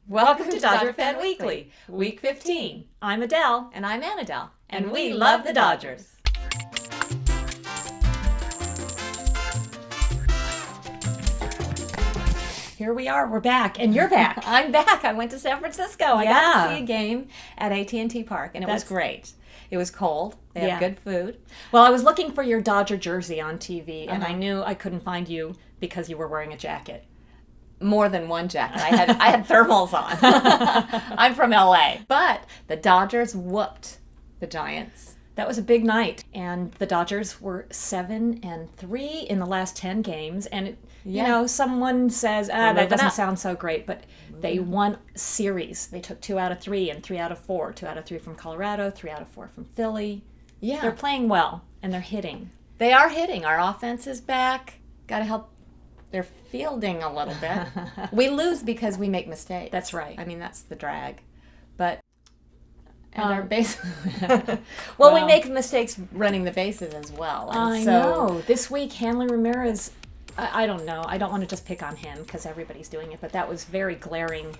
Welcome to Dodger Fan Weekly, Week 15. I'm Adele. And I'm Annadelle. And we love the Dodgers. Here we are. We're back. And you're back. I'm back. I went to San Francisco. I got to see a game at AT&T Park, and it was great. It was cold. They had good food. Well, I was looking for your Dodger jersey on TV, and I knew I couldn't find you because you were wearing a jacket. More than one jacket. I had thermals on. I'm from LA. But the Dodgers whooped the Giants. That was a big night, and the Dodgers were 7-3 in the last 10 games. And you know, someone says, that doesn't sound so great, but they won series. They took 2 out of 3 and 3 out of 4. 2 out of 3 from Colorado, 3 out of 4 from Philly. Yeah, they're playing well and they're hitting. They are hitting. Our offense is back. Got to help. They're fielding a little bit. We lose because we make mistakes. That's right. I mean, that's the drag. But our base. well, we make mistakes running the bases as well. And I know. This week, Hanley Ramirez. I don't know. I don't want to just pick on him because everybody's doing it, but that was very glaring,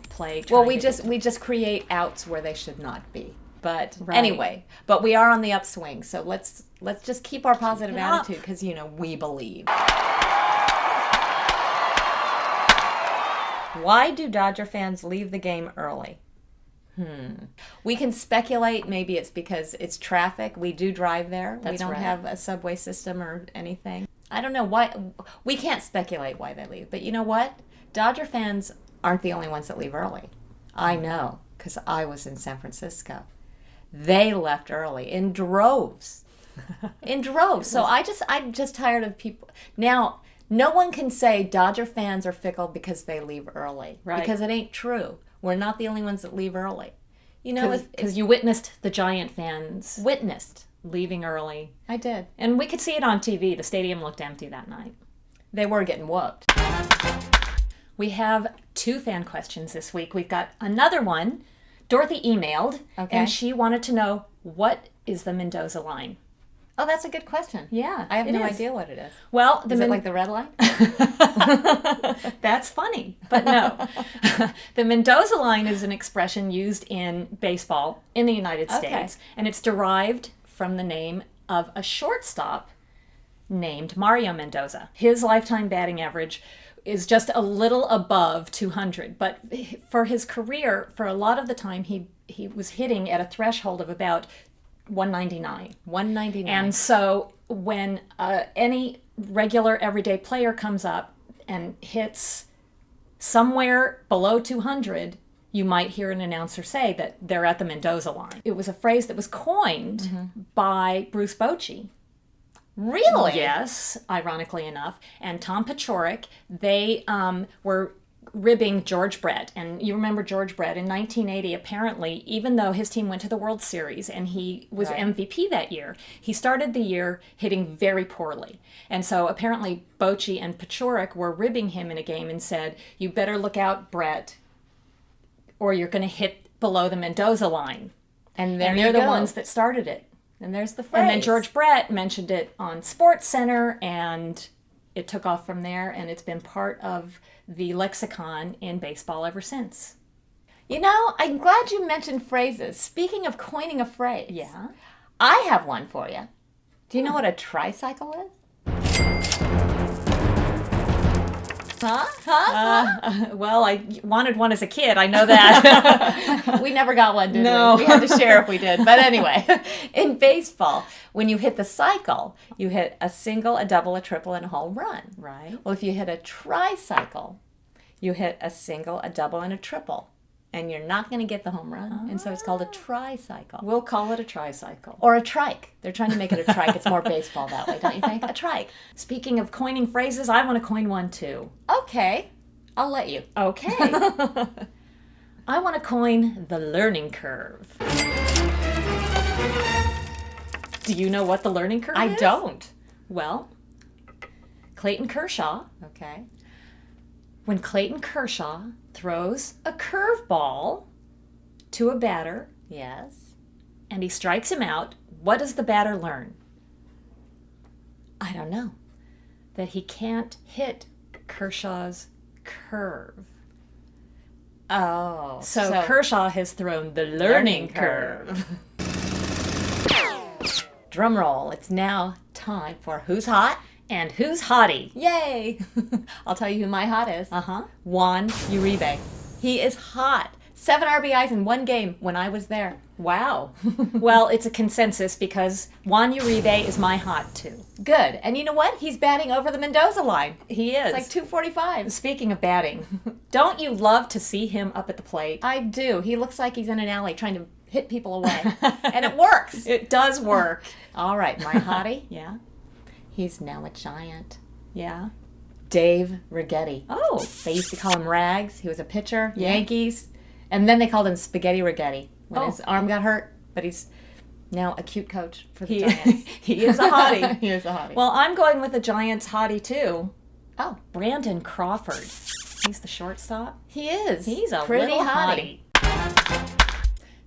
play. Well, we just create outs where they should not be. But anyway, but we are on the upswing, so let's just keep our positive attitude because we believe. Why do Dodger fans leave the game early? We can speculate. Maybe it's because it's traffic. We do drive there. We don't have a subway system or anything. I don't know why. We can't speculate why they leave. But you know what? Dodger fans aren't the only ones that leave early. I know because I was in San Francisco. They left early in droves. So I'm just tired of people. Now, no one can say Dodger fans are fickle because they leave early. Right. Because it ain't true. We're not the only ones that leave early. Because you witnessed the Giant fans. Witnessed. Leaving early. I did. And we could see it on TV. The stadium looked empty that night. They were getting whooped. We have 2 fan questions this week. We've got another one. Dorothy emailed, and she wanted to know, what is the Mendoza line? Oh, that's a good question. Yeah, I have no idea what it is. Well, is it like the red line? That's funny, but no. The Mendoza line is an expression used in baseball in the United States, and it's derived from the name of a shortstop named Mario Mendoza. His lifetime batting average is just a little above 200, but for his career, for a lot of the time, he was hitting at a threshold of about 199. 199. And so when any regular everyday player comes up and hits somewhere below 200, you might hear an announcer say that they're at the Mendoza line. It was a phrase that was coined by Bruce Bochy. Really? Yes, ironically enough. And Tom Paciorek, they were ribbing George Brett. And you remember George Brett in 1980, apparently, even though his team went to the World Series and he was MVP that year, he started the year hitting very poorly. And so apparently Bochy and Paciorek were ribbing him in a game and said, you better look out, Brett, or you're going to hit below the Mendoza line. And they're the ones that started it. And there's the phrase. And then George Brett mentioned it on Sports Center, and it took off from there, and it's been part of the lexicon in baseball ever since. I'm glad you mentioned phrases. Speaking of coining a phrase. Yeah? I have one for you. Do you know what a tricycle is? Well, I wanted one as a kid. I know that. We never got one, did we? We had to share if we did. But anyway, in baseball, when you hit the cycle, you hit a single, a double, a triple, and a home run. Right. Well, if you hit a tricycle, you hit a single, a double, and a triple. And you're not going to get the home run. And so it's called a tricycle. We'll call it a tricycle. Or a trike. They're trying to make it a trike. It's more baseball that way, don't you think? A trike. Speaking of coining phrases, I want to coin one too. Okay. I'll let you. Okay. I want to coin the learning curve. Do you know what the learning curve is? I don't. Well, Clayton Kershaw. Okay. When Clayton Kershaw throws a curveball to a batter, yes, and he strikes him out, what does the batter learn? I don't know. That he can't hit Kershaw's curve. Oh. So Kershaw has thrown the learning curve. Drum roll. It's now time for Who's Hot? And who's Hottie? Yay! I'll tell you who my hot is. Juan Uribe. He is hot. 7 RBIs in 1 game when I was there. Wow. Well, it's a consensus because Juan Uribe is my hot too. Good. And you know what? He's batting over the Mendoza line. He is. It's like 245. Speaking of batting, don't you love to see him up at the plate? I do. He looks like he's in an alley trying to hit people away. And it works. It does work. All right, my hottie. Yeah. He's now a giant. Yeah. Dave Righetti. Oh. They used to call him Rags. He was a pitcher, Yeah. Yankees. And then they called him Spaghetti Righetti when his arm got hurt. But he's now a cute coach for the Giants. He is a hottie. He is a hottie. Well, I'm going with the Giants hottie too. Oh. Brandon Crawford. He's the shortstop. He is. He's a pretty little hottie.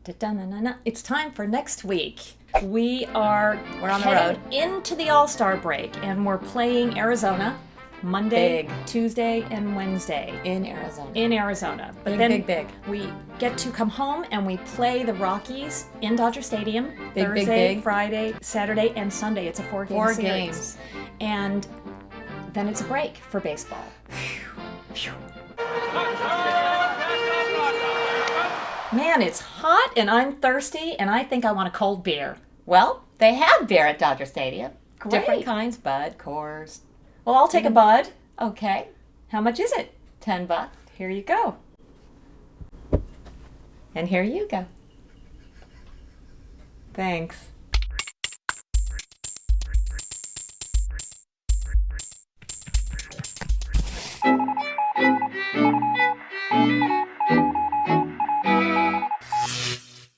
Da-da-na-na-na. It's time for next week. We're on the road into the All-Star break, and we're playing Arizona Monday, Big. Tuesday, and Wednesday In Arizona. in Arizona. But Big, then big. we get to come home and we play the Rockies in Dodger Stadium Big, Thursday, big. Friday, Saturday, and Sunday. It's a 4-game 4 series. games. And then it's a break for baseball. Man, it's hot and I'm thirsty and I think I want a cold beer. Well, they have beer at Dodger Stadium. Great. Different kinds, Bud, Coors. Well, I'll take a Bud. Okay. How much is it? $10. Here you go. And here you go. Thanks.